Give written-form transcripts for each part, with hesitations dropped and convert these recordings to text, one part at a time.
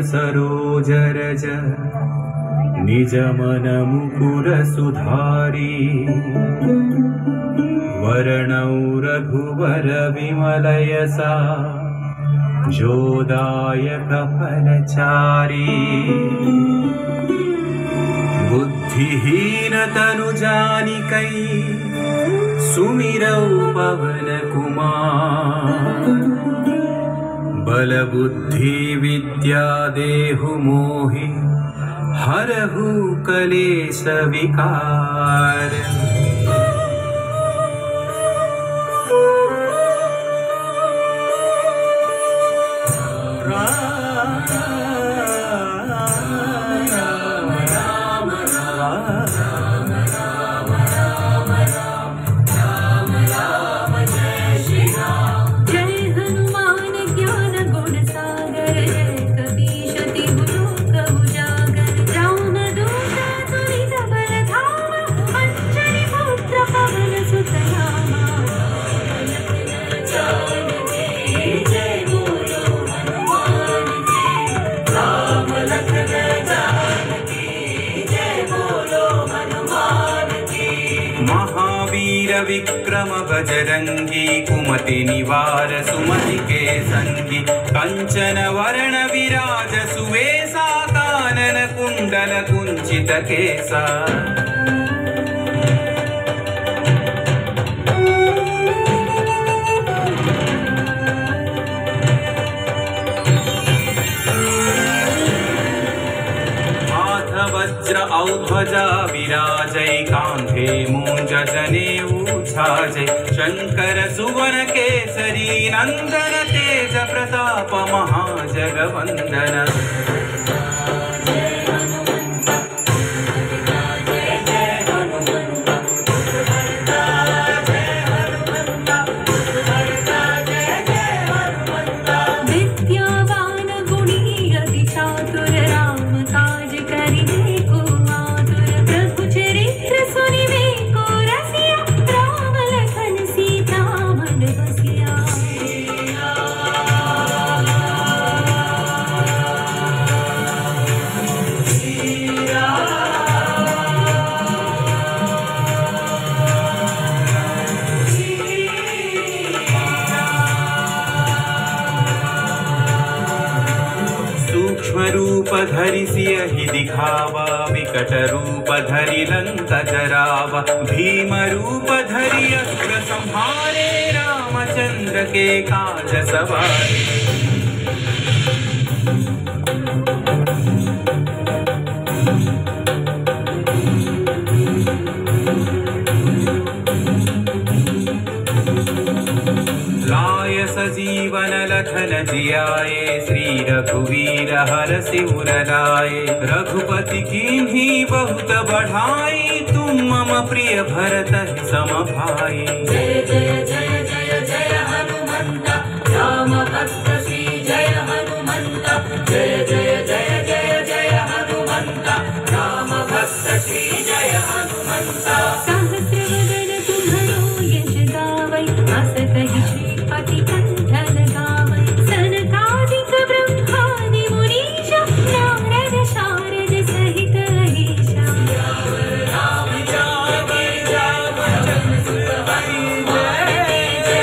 सरोज रज निज मन मुकुर सुधारी वर्णौ रघुवर विमल यसा जोदायक फलचारी बुद्धिहीन तनु जानिकै सुमिरौ पवन कुमार बल बुद्धि विद्या देहु मोहि हरहु कलेश विकार। विक्रम बजरंगी कुमति निवार सुमति के संगी कंचन वरण विराज सुवेशा कानन कुंडल कुंचित केसा वज्र औध्वजा विराजै कांधे मूंज जनेऊ छाजै शंकर सुवन केसरी नंदन तेज प्रताप महाजगवंदन। रूप धरि सियहि दिखावा विकट रूप धरि लंक जरावा भीम रूप धरि अस्त्र संहारे रामचंद्र के काज सवारे। सजीवन लखन जियाए श्री रघुवीर हरषि उर लाए रघुपति कीन्ही बहुत बढ़ाई तुम मम प्रिय भरत सम भाई। जय जय जय जय जय हनुमंत राम भक्त श्री जय हनुमंत जय जय जय जय जय हनुमंत राम भक्त श्री जय हनुमंत। सहस्रवदन तुम्हरो यश गावै अस कहि श्रीपति कंठन गावै सनकादिक ब्रह्मादि मुनीश नारद शारद सहित अहीशा। राम जावै जावै जन सुत हनुमान की जय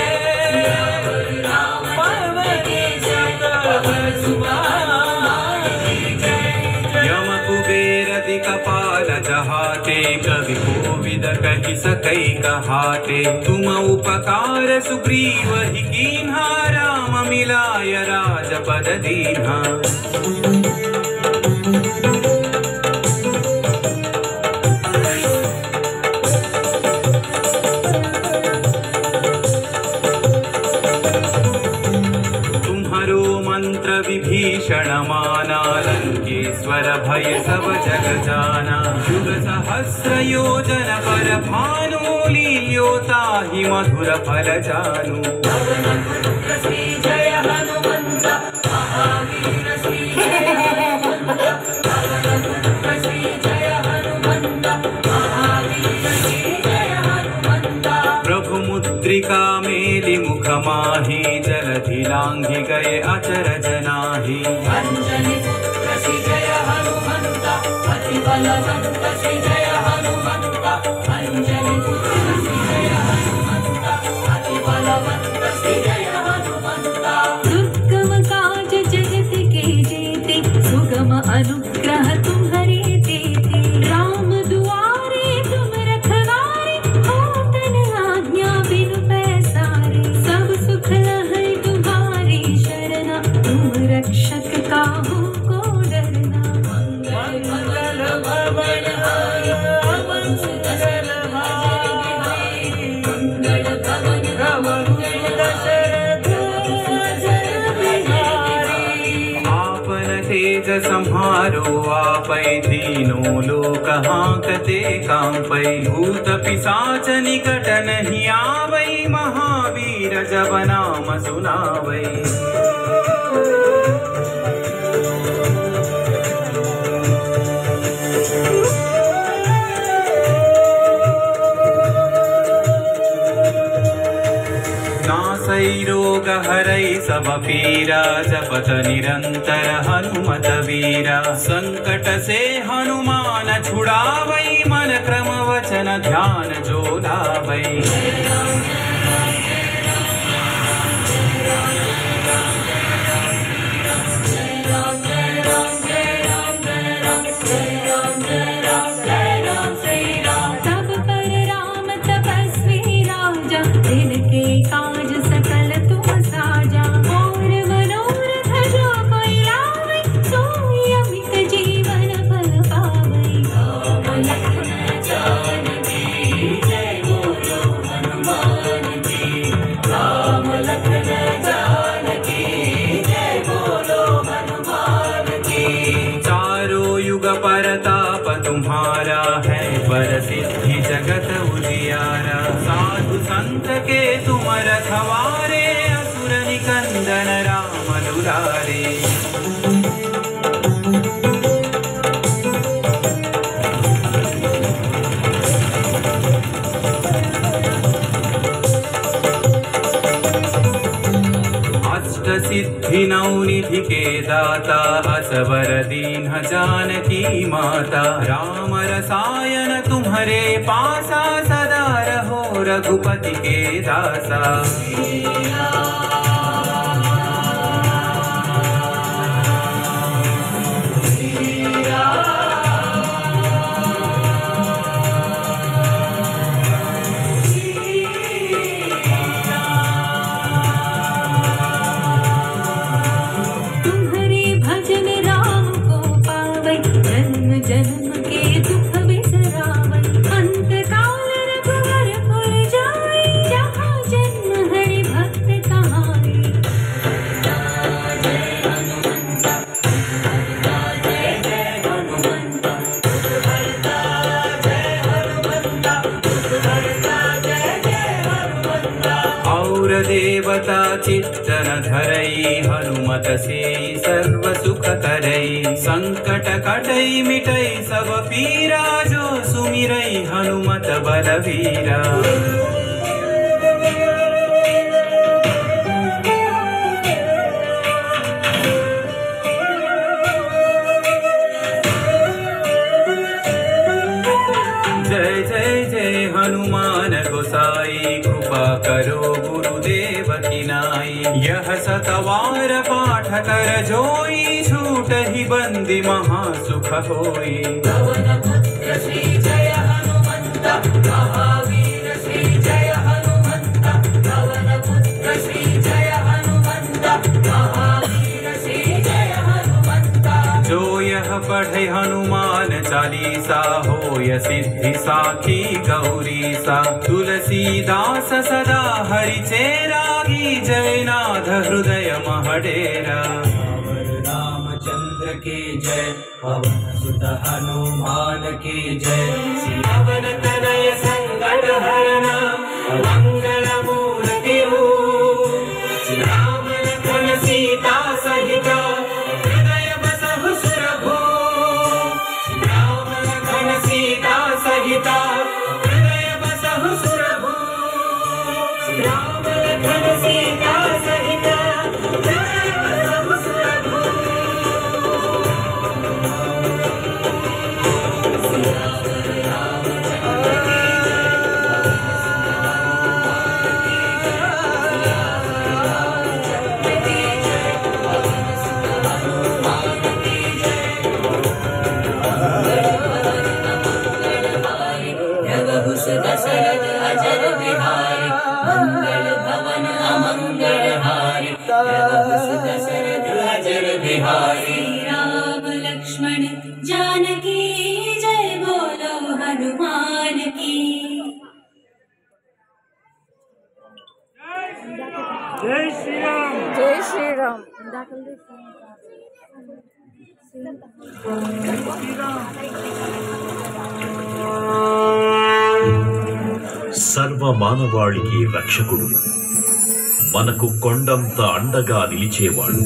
राम पवन की जय पवन सुभान की जय। यम कुबेर दिक्पाल जहाते कवि कोविद कहि सकै कहाते तुम उपकार सुग्रीव ही कीन्हा राम मिलाय राजपद दीन्हा। तुम्हारो मंत्र विभीषण माना लंकेश्वर भय सब जग जाना युग सहस्र योजन पर भानु लील्योताहि मधुर फल जानु। श्री जय हनुमंत महावीर श्री जय हनुमंत श्री जय हनुमंत महावीर श्री जय हनुमंत। प्रभु मुद्रिका मेलि मुख माहि जलधि लांघि गए अचरज नाही। अंजनी पुत्र बलवंत श्री जय हनुमंत अंजनी पुत्र श्री जय हनुमंत अति बलवंत श्री जय हनुमंत दुर्गम काज जगत के जेते सुगम अनुग्रह तुम्हारे देते राम दुआरे तुम रखवारे होतन आज्ञा बिनु पैसारे सब सुख लहै तुम्हारी शरणा तुम रक्षक काहू को डरना मंगल भवन हाय पवन सुत सर्वभाई मंगल भवन मंगल दशरथ आपन तेज संहारो आपै दीनो लोक हांकते कांपै भूत पिशाच निकट नहीं आवै महावीर जब नाम सुनावै नासै रोग हरै सब पीरा जपत निरंतर हनुमत वीरा संकट से हनुमान छुड़ावै मन क्रम वचन ध्यान जो लावै तब पर राम तपस्वी राजा तिनके काज सकल तुम साजा और मनोरथ जो कोई लावै सोई अमित जीवन फल पावै राम लखन जानकी जय बोलो हनुमान की राम लखन जानकी जय बोलो हनुमान की चारों युग परताप तुम्हारा है परसिद्धि जगत उजियारा साधु संत के तुम रखवारे असुर निकंदन राम दुलारे अष्ट सिद्धि नवनिधि के दाता असवर दीन जानकी माता राम रसायन तुम्हारे पासा सदा रहो रघुपति के दासा तुम्हारे भजन राम को पावै जन्म जन्म के दुख बिसरावै अंत काल रघुवर पुर जाई जहाँ जन्म हरि भक्त कहाई और देवता चित्तन धरई हनुमत से सर्व सुख करई संकट कटई मिटई सब पीरा जो सुमिरई हनुमत बलवीरा जय जय जय हनुमान गोसाई कृपा करो गुरुदेव की नाई यह सतवार पाठ कर जोई छूट ही बंदी महासुख होई पवन पुत्र श्री जय हनुमंत महावीर श्री जय हनुमंत पवन पुत्र श्री जय हनुमंत महावीर श्री जय हनुमंत जो यह पढ़े हनुमान चालीसा हो य सिद्धि साखी गौरी सा तुलसीदास सदा हरि चेरागी जयनाथ हृदय महडेरा रामचंद्र की जय पवन सुत हनुमान की जय सियावन तनय संकट हरना मंगल मूर्ति राम लखन सीता सहित हृदय बसहु सुरभु राम लखन सीता सहित हृदय बसहु सुरभु राम लखन सीता सहित हृदय बसहु सुरभु हनुमान की। जय श्री राम। जय श्री राम। సర్వ మానవాళికి రక్షకుడు, మనకు కొండంత అండగా నిలిచేవాడు,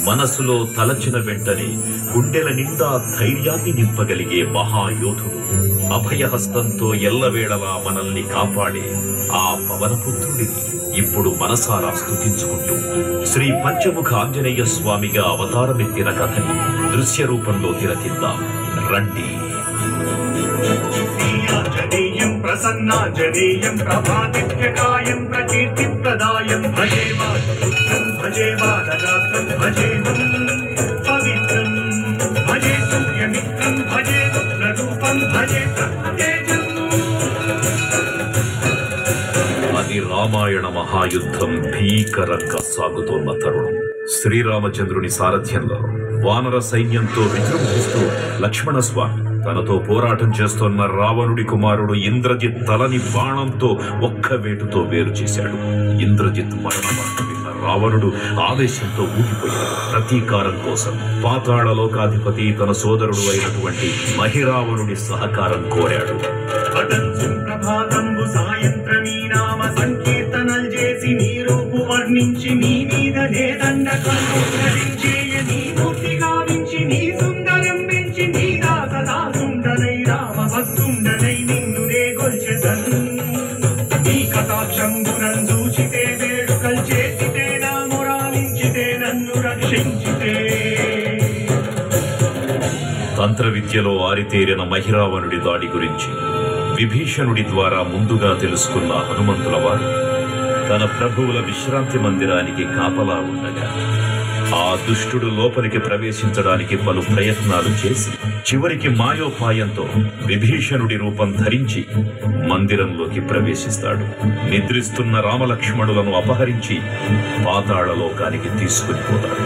మనసులో తలచిన వెంటనే గుండెల నిండా ధైర్యాన్ని నింపగలిగే మహాయోధుడు, అభయహస్తంతో ఎల్లవేళలా మనల్ని కాపాడే ఆ పవనపుత్రుడిని ఇప్పుడు మనసారా స్తుతించుకుంటూ శ్రీ పంచముఖ ఆంజనేయ స్వామిగా అవతారమెత్తిన కథని దృశ్య రూపంలో తిలకిద్దాం రండి. ఆంజనేయం ప్రసన్నాంజనేయం ప్రభాదిత్యకాయం ప్రకీర్తిప్రదాయం భజే వాయుపుత్రం భజే వానగాత్రం భజేహం పవిత్రం భజే సూర్యమిత్రం భజే రుద్రరూపం భజే తేజం. అది రామాయణ మహాయుద్ధం భీకరంగా సాగుతోన్న తరుణం. శ్రీరామచంద్రుని సారథ్యంలో వానర సైన్యంతో విజృంభిస్తూ లక్ష్మణస్వామి తనతో పోరాటం చేస్తున్న రావణుడి కుమారుడు ఇంద్రజిత్ తలని బాణంతో ఒక్క వేటుతో వేరు చేశాడు. ఇంద్రజిత్ మరణ వార్త విన్న రావణుడు ఆవేశంతో ఊగిపోయాడు. ప్రతీకారం కోసం పాతాళ లోకాధిపతి తన సోదరుడు అయినటువంటి మహిరావణుడి సహకారం కోరాడు. సాయంత్రమీ నామ సంకీర్తనలు చేసి నీ రూపు వర్ణించి నీ మీద నేదండకరించేయ నీ మూర్తి గావించి నీ సుందరం పెంచి నీ దాసదాసుండనై రామ భక్తుండనై నిన్ను నే గొల్చెదను. నీ కటాక్షంబునం చూచితే వేడుకలు చేసితే నా మొరాలించితే నన్ను రక్షించితే. తంత్ర విద్యలో ఆరితేరిన మహిరావణుడి దాడి గురించి విభీషణుడి ద్వారా ముందుగా తెలుసుకున్న హనుమంతుల వారు తన ప్రభువుల విశ్రాంతి మందిరానికి కాపలా ఉండగా ఆ దుష్టుడు లోపలికి ప్రవేశించడానికి పలు ప్రయత్నాలు చేసి చివరికి మాయోపాయంతో విభీషణుడి రూపం ధరించి మందిరంలోకి ప్రవేశిస్తాడు. నిద్రిస్తున్న రామలక్ష్మణులను అపహరించి పాతాళ లోకానికి తీసుకుని పోతాడు.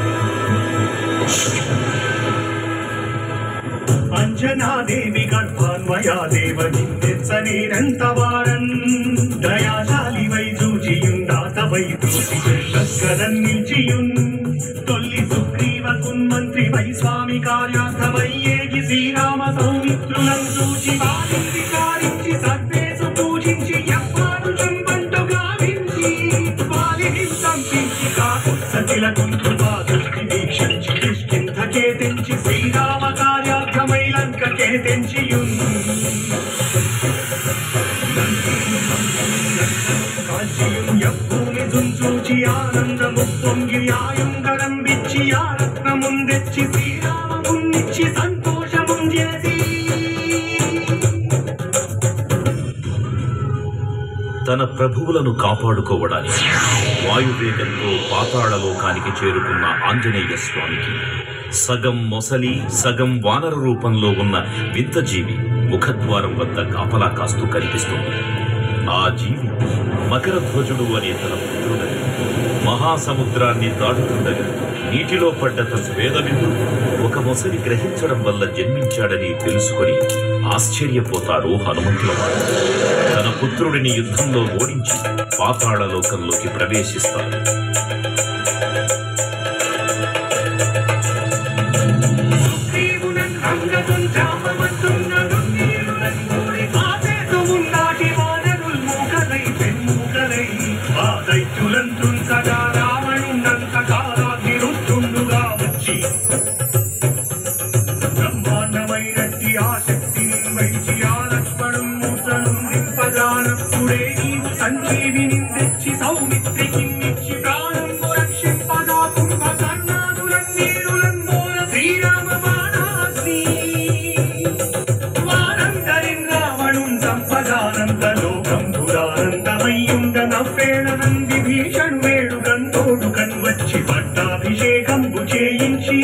అంజనాదేవి గర్భాన్వయా దేవ నిందెచ్చనేనంత వారన్ దయాశాలి వై చూచియుందాత వై చూసిగరం నిలిచియున్ తొల్లి సుగ్రీవ కున్మంత్రి వై స్వామి కార్యార్థమై ఏగి శ్రీరామ సౌమిత్రులను చూచి వారిని విచారించి సర్వేసు పూజించి ఎవ్వారు చెంబంటు గావించి వారిని సంపించి కాకు సతిల కుంతువా దృష్టి వీక్షించి కిష్కింధకే తెంచి శ్రీరామ కార్యార్థమై లంకకే తెంచియున్ కాల్చియున్ యవ్వూని దుంచూచి ఆనందము పొంగి ఆయుంగరం విచ్చి ఆ రత్నముందెచ్చి శ్రీరామమున్నిచ్చి సంతోషముం చేసి. తన ప్రభువులను కాపాడుకోవడానికి వాయువేగంతో పాతాళలోకానికి చేరుకున్న ఆంజనేయ స్వామికి సగం మొసలి సగం వానర రూపంలో ఉన్న వింత జీవి ముఖద్వారం వద్ద కాపలా కాస్తూ కనిపిస్తుంది. ఆ జీవి మకరధ్వజుడు అనే తన పుత్రుడని మహాసముద్రాన్ని దాటుతుండగా నీటిలో పడ్డ తన వేదవిందు ఒక మొసలి గ్రహించడం వల్ల జన్మించాడని తెలుసుకొని ఆశ్చర్యపోతారు హనుమంతుల వారు. తన పుత్రుడిని యుద్ధంలో ఓడించి పాతాళ లోకంలోకి ప్రవేశిస్తారు. బ్రహ్మాండమైనట్టి ఆ శక్తిని వైచి ఆ లక్ష్మణం మూర్తను నింపజానప్పుడే నీవు సంజీవిని తెచ్చి సౌమిత్రికి నిచ్చి ప్రాణంబు రక్షింపగా కుంభకర్ణాదులన్నీరులన్నోర శ్రీరామ బాణాగ్ని వారందరిన్ రావణుం సంపదానంద లోకంబురానందమయ్యుండ నవ్వేళనం విభీషణు వేడుకంతోడు కన్వచ్చి పట్టాభిషేకంబు చేయించి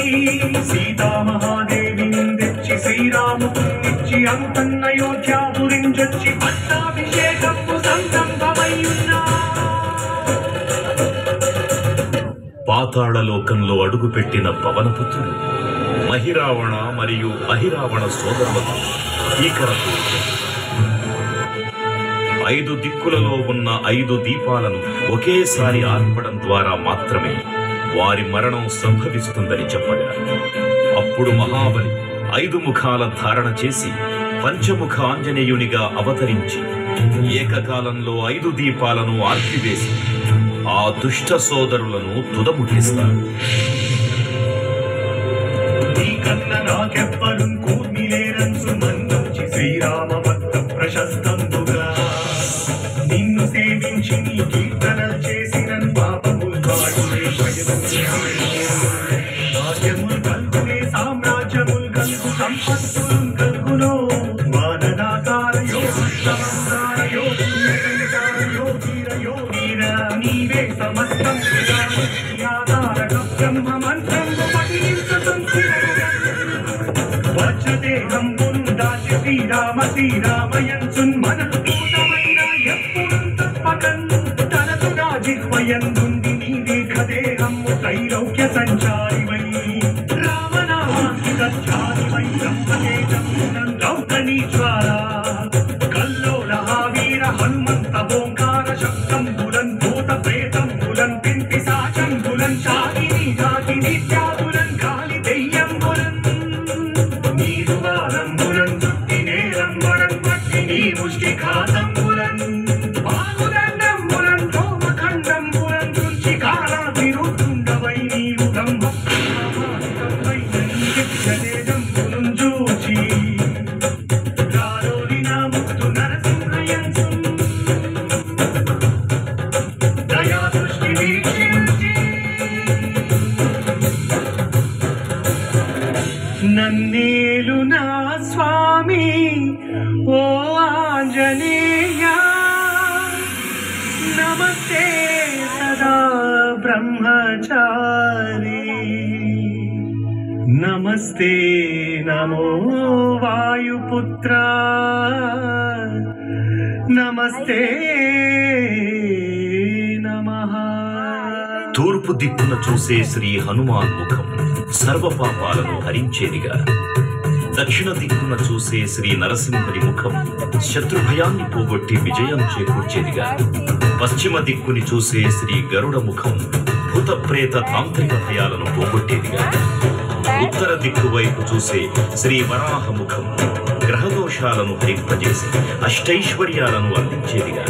సీతామహాదేవిని తెచ్చి శ్రీరామునిచ్చి అంతన్నయోధ్యాపురించొచ్చి పట్టాభిషేకంబు సంతంభమయ్యున్నా. పాతాళ లోకంలో అడుగుపెట్టిన పవనపుత్రుడు మహిరావణ మరియు అహిరావణ సోదరులకు భీకరపు 5 దిక్కులలో ఉన్న 5 దీపాలను ఒకేసారి ఆర్పడం ద్వారా మాత్రమే వారి మరణం సంభవిస్తుందని చెప్పగా అప్పుడు మహాబలి 5 ముఖాల ధారణ చేసి పంచముఖ ఆంజనేయునిగా అవతరించి ఏకకాలంలో 5 దీపాలను ఆర్పివేసి ఆ దుష్ట సోదరులను తుదముట్టిస్తారు. శ్రీరామ భక్త ప్రశస్తంబుగా నిన్ను సేవించి నీ కీర్తనలు చేసిన పాపములు భాగ్యములు కల్గునే సామ్రాజ్యములు కలుగు సంపత్తులు కలుగునో మానదాకార నీవే సమస్తం బ్రహ్మ మంత్రం వచ్చదేహం శ్రీరామ శ్రీరామయంచున్ మనఃపూతమైన ఎప్పుడు తప్పకన్ తనసు రాజిహ్వయందుండి నీ దేహదేహము త్రైలోక్య సంచారివై రామనామాంకితారివై బ్రహ్మతేజమునం లౌకనీశ్వర కల్లోల వీర హనుమంత ఓంకార శబ్దంబులన్ భూత ప్రేతంబులన్ పిశాచంబులన్ శాకిని జాకిని త్యాగులన్ కాలి దెయ్యంబులన్ ముష్టిఘాతంబులన్ బాగుదండంబులన్ కోమఖండంబులన్ తుంచి కాలాభిరుద్ధుండవై నీవు బ్రహ్మదేజంబులను చూచి గాలోలిన ముక్తు నరసింహయంసు దయా దృష్టి వీక్షించి నన్నేలు నా స్వామి ఓ ఆంజనేయ నమస్తే సదా బ్రహ్మచారి నమస్తే నమో వాయుపుత్ర నమస్తే నమః. తూర్పు దిక్కున చూసే శ్రీ హనుమాన్ ముఖం సర్వపాపాలను హరించేదిగా, దక్షిణ దిక్కున చూసే శ్రీ నరసింహుని ముఖం శత్రుభయాన్ని పోగొట్టి విజయం చేకూర్చేదిగా, పశ్చిమ దిక్కుని చూసే శ్రీ గరుడ ముఖం భూత ప్రేత తాంత్రిక భయాలను పోగొట్టేదిగా, ఉత్తర దిక్కు వైపు చూసే శ్రీ వరాహ ముఖం గ్రహదోషాలను హరింపజేసి అష్టైశ్వర్యాలను అందించేదిగా,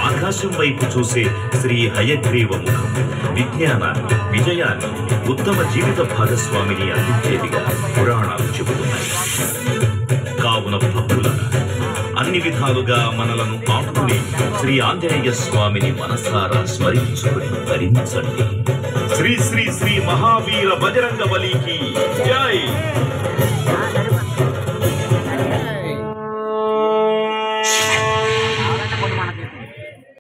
ఆకాశం వైపు చూసే శ్రీ హయగ్రీవ ముఖం విజ్ఞానాన్ని, విజయాన్ని, ఉత్తమ జీవిత భాగస్వామిని అందించేదిగా పురాణాలు చెబుతున్నాయి. కావున భక్తులారా, అన్ని విధాలుగా మనలను ఆపుకుని శ్రీ ఆంజనేయ స్వామిని మనసారా స్మరించుకుని ధరించండి. శ్రీ శ్రీ శ్రీ మహావీర బజరంగ బలికి జై.